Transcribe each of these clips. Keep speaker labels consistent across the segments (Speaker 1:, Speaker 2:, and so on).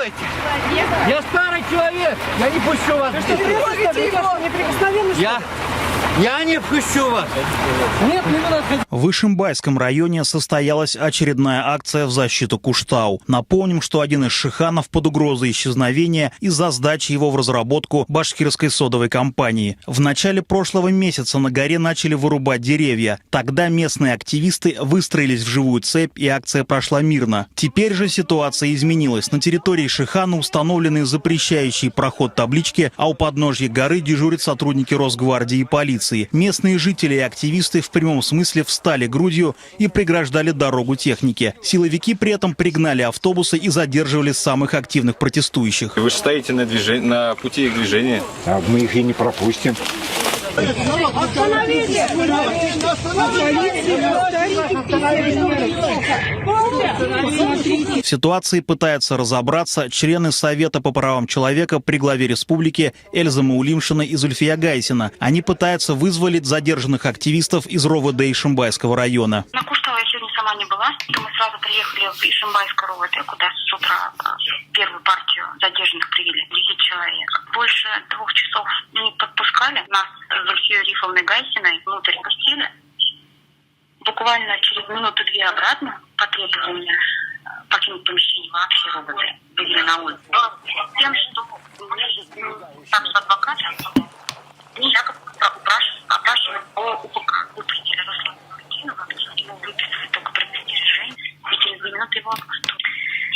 Speaker 1: делаете? Я старый человек, я не пущу вас. Я не впущу вас. Нет, не надо.
Speaker 2: В Ишимбайском районе состоялась очередная акция в защиту Куштау. Напомним, что один из шиханов под угрозой исчезновения из-за сдачи его в разработку башкирской содовой компании. В начале прошлого месяца на горе начали вырубать деревья. Тогда местные активисты выстроились в живую цепь, и акция прошла мирно. Теперь же ситуация изменилась. На территории шихана установлены запрещающие проход таблички, а у подножья горы дежурят сотрудники Росгвардии и полиции. Местные жители и активисты в прямом смысле встали грудью и преграждали дорогу технике. Силовики при этом пригнали автобусы и задерживали самых активных протестующих.
Speaker 3: Вы же стоите на пути их движения.
Speaker 4: А мы их и не пропустим.
Speaker 2: В ситуации пытаются разобраться члены Совета по правам человека при главе республики Эльза Маулимшина и Зульфия Гайсина. Они пытаются вызволить задержанных активистов из РОВД Ишимбайского района.
Speaker 5: На Куштау я сегодня сама не была. Мы сразу приехали в Ишимбайское РОВД, куда с утра первую партию задержанных привели. 10 человек. Больше 2 часов не подпускали. Нас с Зульфией Рифовной Гайсиной внутрь пустили. Буквально через минуту-две обратно по требованию покинуть помещение вообще РОВД вывели на улицу. Тем, что статус адвоката якобы опрашивают по УПК. Выпустили Руслана Нурдинова, ему выписали только предостережение, и через 2 минуты его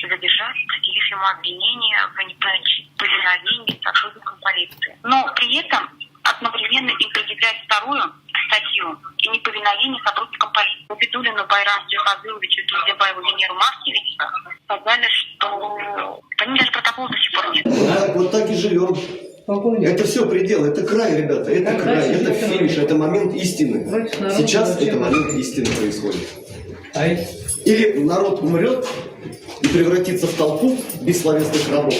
Speaker 5: задержали, предъявив ему обвинение в неповиновении сотрудникам полиции. Но при этом одновременно им предъявляют вторую статью и неповиновение сотрудникам полиции. Убедулину Байраму Джихазыловичу, Кинзебаеву Венеру Маркевичу сказали, что они даже протокола до сих пор нет.
Speaker 6: Вот так и живем. Это все предел, это край, ребята, это край, это финиш, это момент истины. Сейчас это момент истины происходит. Или народ умрет и превратится в толпу бессловесных рабов.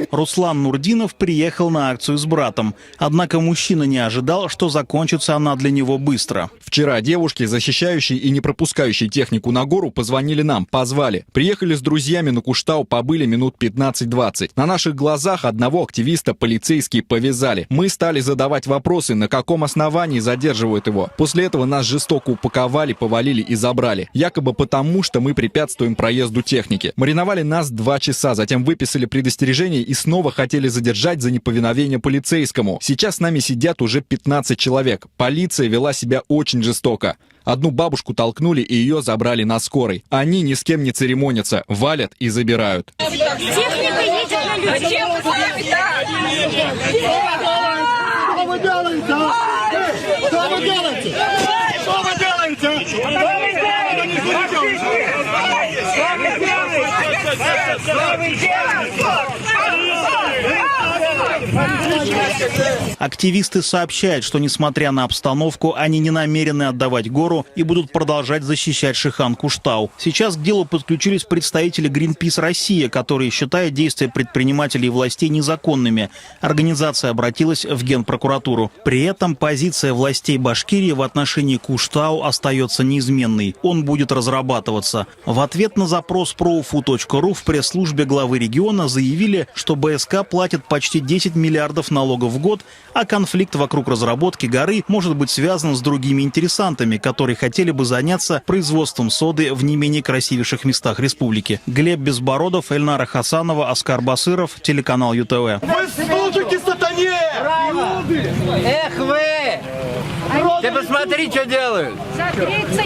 Speaker 2: Руслан Нурдинов приехал на акцию с братом. Однако мужчина не ожидал, что закончится она для него быстро.
Speaker 7: Вчера девушки, защищающие и не пропускающие технику на гору, позвонили нам, позвали. Приехали с друзьями на Куштау, побыли минут 15-20. На наших глазах одного активиста полицейские повязали. Мы стали задавать вопросы, на каком основании задерживают его. После этого нас жестоко упаковали, повалили и забрали. Якобы потому, что мы препятствуем проезду техники. Мариновали нас 2 часа, затем выписали предостережение и снова хотели задержать за неповиновение полицейскому. Сейчас с нами сидят уже 15 человек. Полиция вела себя очень жестоко. Одну бабушку толкнули и ее забрали на скорой. Они ни с кем не церемонятся, валят и забирают.
Speaker 8: Техника едет на людей.
Speaker 9: Что вы делаете? Что вы делаете? Что вы делаете?
Speaker 2: Активисты сообщают, что, несмотря на обстановку, они не намерены отдавать гору и будут продолжать защищать шихан Куштау. Сейчас к делу подключились представители Greenpeace Россия, которые считают действия предпринимателей и властей незаконными. Организация обратилась в Генпрокуратуру. При этом позиция властей Башкирии в отношении Куштау остается неизменной. Он будет разрабатываться. В ответ на запрос pro.fu.ru в пресс-службе главы региона заявили, что БСК платит почти 10 миллиардов налогов в год, а конфликт вокруг разработки горы может быть связан с другими интересантами, которые хотели бы заняться производством соды в не менее красивейших местах республики. Глеб Безбородов, Эльнара Хасанова, Оскар Басыров, телеканал ЮТВ.
Speaker 9: Вы служите сатане!
Speaker 1: Эх вы! Ты посмотри, что делают!
Speaker 8: За 30